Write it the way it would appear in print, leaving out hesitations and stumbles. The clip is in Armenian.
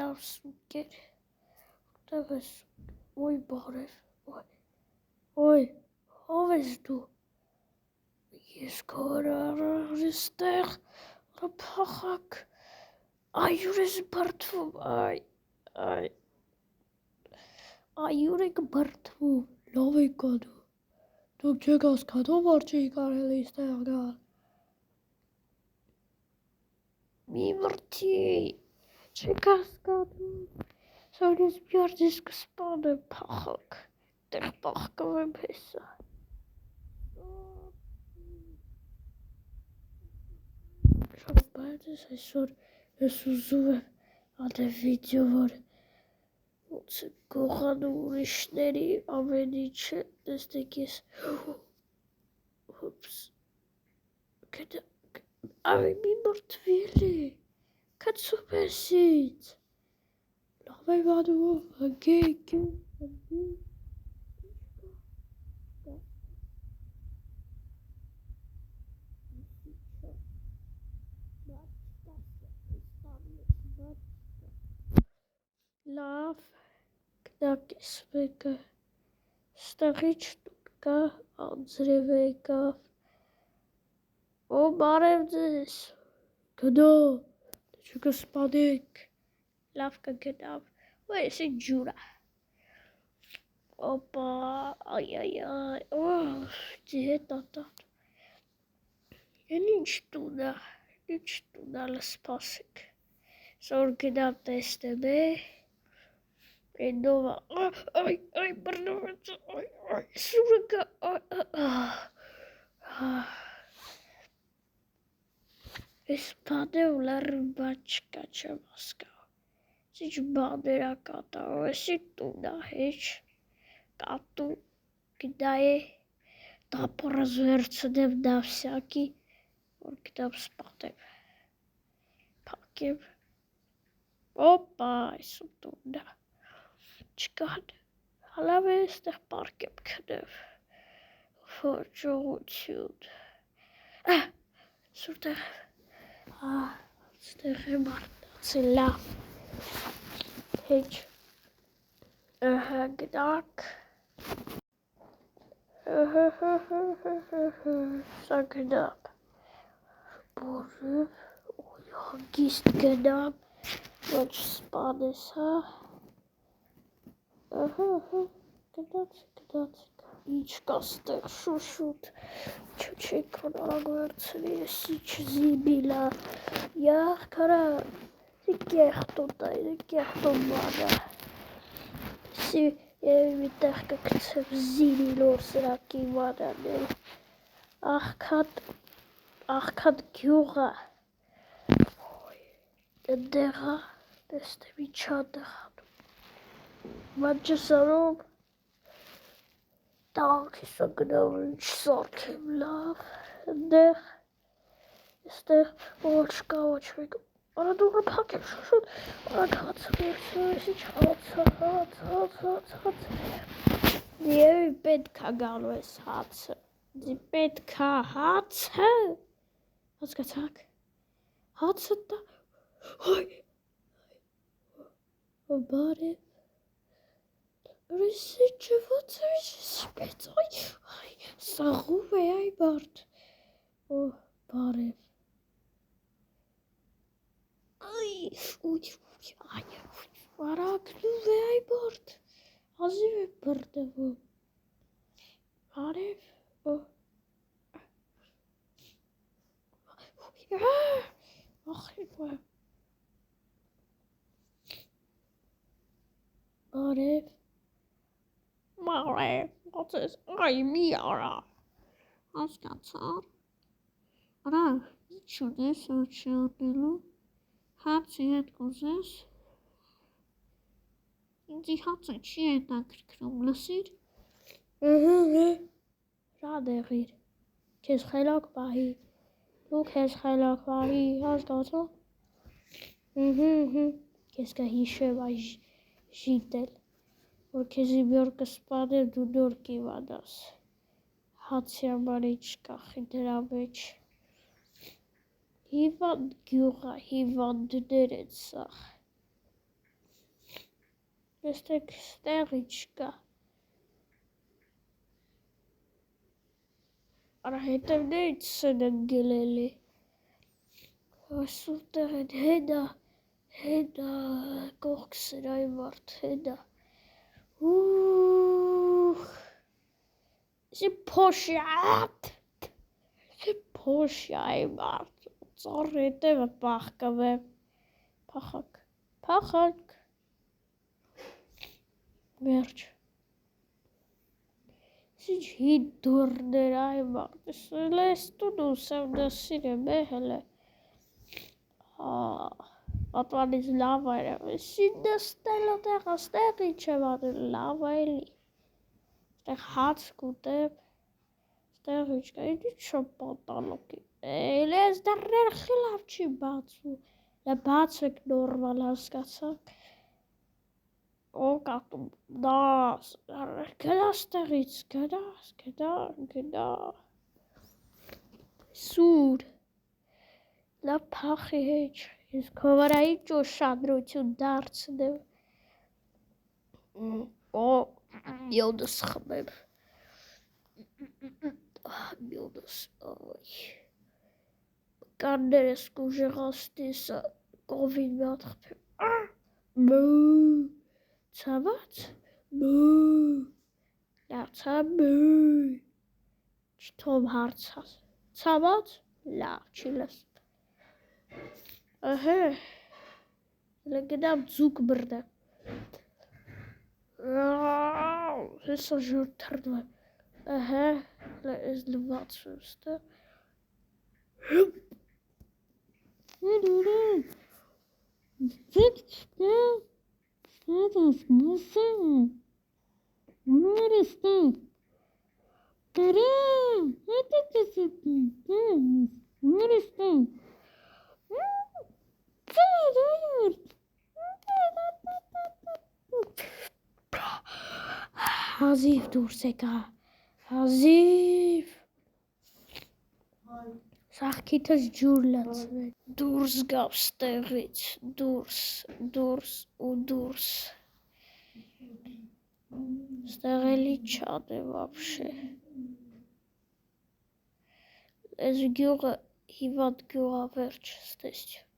Լավ սուկ էր, որտեղ ես, ոյ բարև, ոյ, ով ես դու, ես քորար էստեղ, փախակ, այյուր ես բրդվում, այյուր եք բրդվում, լավ եք կադու, դուք չեք հասկանում, որ չի կարելի ստեղ գալ, մի մրդի, չեք հասկանում, սար ես բյարդ ես կսպանեմ, փախակ, տեղ պաղկվեմ հեսա, բայց այսօր ես ուզում եմ ադե վիդեո, որ ոնց է գողանում ուրիշների ամեն ինչը, տեսնեք ես, ավի մի մրդվիլ է, կծում ես ինձ, լավ եմ անում, հգեկ, լավ, գնակ ես մեկը, ստեղիչ կա, անձրև եկավ, ո բարև ձեզ, գնա, չկսպանեք, լավ կգնամ, ու ես է ջուրա, օպա, ձի հետ ատան, են ինչ տունա լսպասեք, սոր գնամ տեսնեմ է, Endova, ay, perdón, ay, surga, Espadeu la rыбачка чаваска. Сич бадера ката, ситуна хеч, кату кидае, та поразверцедем на всякий, оркидам спадем. Пакем. Опа, сутуна. Չկան, հալավ է ստեղ պարկ եմ կնև, որջողություն, սուրտեղ, ստեղ եմ արդացել լավ, հեչ, գնակ, սա գնամ, բորև, հագիստ գնամ, ոչ սպանես, գնացեք, ինչ կա ստեղ շուշուտ, չեք հնարագվերցնի, եսի չզիբիլա, յախ կարան, կեղտոտ բանա, եսի մի տեղ կգցեմ զիբիլոր սրակի մանանել, աղքատ գյուղա, ընդեղա, տեսնեմ ինչ անդեղանում, Manchesterom Dank genomen sorkiem love Esther Watchwig Ona door pakken Ona had Die bedka galwes had Die bedka had Wat gaat ik? Had ze dat? Hoi Body Risiče, wat is spet? Ai, saruwe ai bart. Oh, bare. Ai, ai. Varak nuwe ai bart. Azive barte bu. Bare. Oh. Ach, ik wou. Bare. Mare, wat is Miara? Als dat zo. Ara, iets is zo Had ze het kozes? Die had ze tje dat krumlasir. Raderir. Kes gelak bahi. Ook kes gelak bahi. Als dat zo. Kes kahishe bij jitel. Որ քեզի մի օր կսպանեմ դու նոր կիմանաս, հացի համար ինչ կախի դրա մեջ, Հիվանդ գյուղա, հիվանդներ են սաղ։ Եստեք ստեղի չկա։ Արա հետևներից սեն են գելելի։ Ասուտեղ են հեդա, կողք սրայի մարդ, հեդա։ Սի փոշյայի մարդ, ծառ հետևը պախկվեմ, պախանք, վերջ։ Սի հին դուրներ այ մարդ, ես տուն ուսեմ նսին եմ էհել է, ատվանից լավ այրեմ, սի նստել ատեղ, աստեղ ինչ եմ անել, լավ այլի, ստեղ հաց կուտեմ, ստեղ ինչ կա, ինչ չեմ պատալոքի, ես դարներ խիլավ չի բացու, բացվեք նորմալ հասկացանք, օ կատում, դաս, գնաս տեղից, գնա, սուր, լավ պախի հեչ, ես քովարայի ճոշադրություն դարձնեմ, օ, մյոդս խմեմ, մյոդս, կաններս կուժեղաստիսը, կովին միատ խպեմ, ցաված, չթոմ հարցաս, ցաված, լավ, չի լսում, լգնամ ձուկ բրդեմ, հեսա ժոր թրդվեմ, ես լվացում ստեղ, հազիվ դուրս եկա, հազիվ, սաղքիթս ջուր լացվեն, դուրս գավ ստեղից, դուրս ու դուրս, ստեղ էլի չան է վապշե, ես գյուղը հիվանդ գյուղա վերջ ստեսյու։